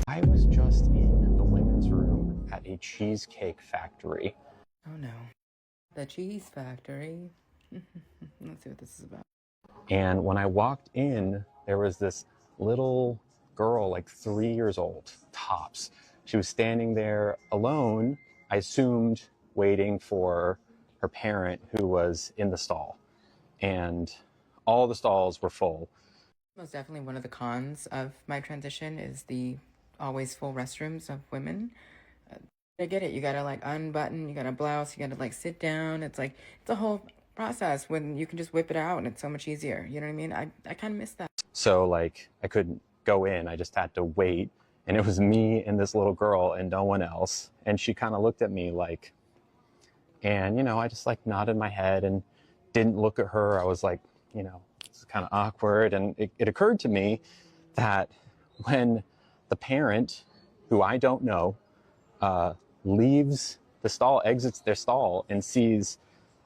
I was just in the women's room at a cheesecake factory. Oh no. The cheese factory. Let's see what this is about. And when I walked in, there was this little girl, like 3 years old, tops. She was standing there alone, I assumed waiting for her parent who was in the stall. And all the stalls were full. Most definitely one of the cons of my transition is the always full restrooms of women. I get it. You gotta like unbutton, you gotta blouse, you gotta like sit down. It's like, it's a whole process when you can just whip it out and it's so much easier. You know what I mean? I kind of miss that. So like I couldn't go in, I just had to wait. And it was me and this little girl and no one else. And she kind of looked at me like, and I just like nodded my head and didn't look at her. I was like, it's kind of awkward. And it occurred to me that when the parent, who I don't know, leaves the stall, exits their stall, and sees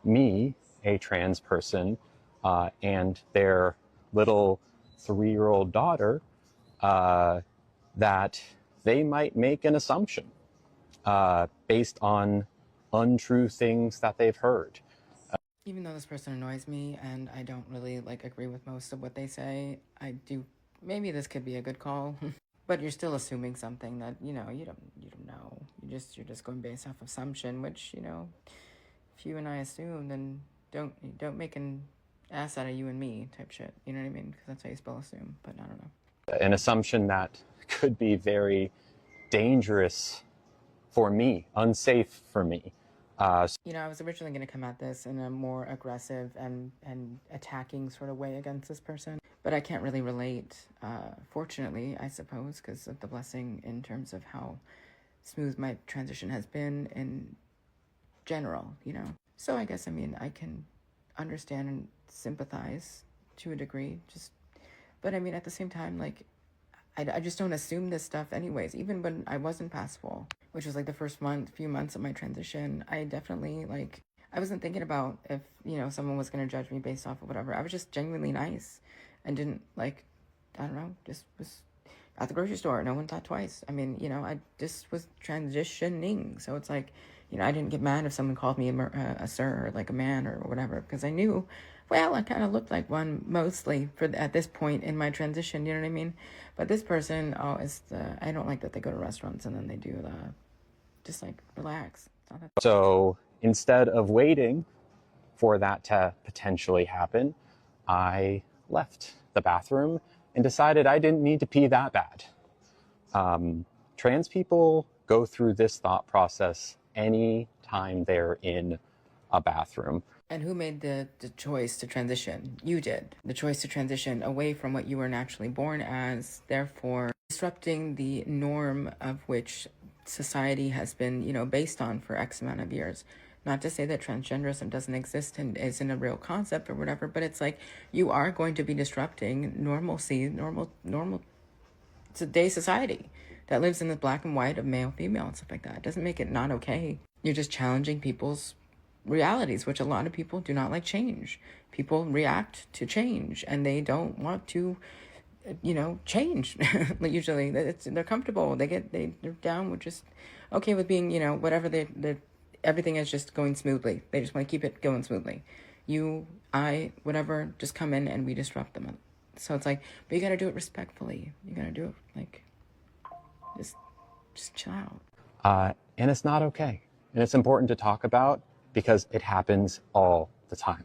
me, a trans person, and their little 3-year-old daughter, that they might make an assumption based on untrue things that they've heard. Even though this person annoys me and I don't really like agree with most of what they say, I do, maybe this could be a good call. But you're still assuming something that, you don't know. You're just going based off assumption, which, if you and I assume, then don't make an ass out of you and me type shit. You know what I mean? Because that's how you spell assume, but I don't know. An assumption that could be very dangerous for me, unsafe for me. I was originally going to come at this in a more aggressive and attacking sort of way against this person, but I can't really relate, fortunately, I suppose, because of the blessing in terms of how smooth my transition has been in general, So I guess, I can understand and sympathize to a degree, but at the same time, like, I just don't assume this stuff anyways. Even when I wasn't passable, which was like the first few months of my transition, I definitely I wasn't thinking about if, someone was going to judge me based off of whatever. I was just genuinely nice and didn't I don't know, just was at the grocery store. No one thought twice. I just was transitioning. So it's like, I didn't get mad if someone called me a sir or like a man or whatever, because I knew, well, I kind of looked like one mostly at this point in my transition, you know what I mean? But this person, I don't like that they go to restaurants and then they do just like relax. So instead of waiting for that to potentially happen, I left the bathroom and decided I didn't need to pee that bad. Trans people go through this thought process any time they're in a bathroom. And who made the choice to transition? You did. The choice to transition away from what you were naturally born as, therefore disrupting the norm of which society has been, based on for X amount of years. Not to say that transgenderism doesn't exist and isn't a real concept or whatever, but it's like you are going to be disrupting normalcy, normal today's society that lives in the black and white of male, female, and stuff like that. It doesn't make it not okay. You're just challenging people's realities, which a lot of people do not like change. People react to change and they don't want to, change. Usually they're comfortable. They're down with just okay with being, whatever everything is just going smoothly. They just want to keep it going smoothly. You, I, whatever, just come in and we disrupt them. So it's like, but you gotta do it respectfully. You gotta do it just chill out. And it's not okay. And it's important to talk about because it happens all the time.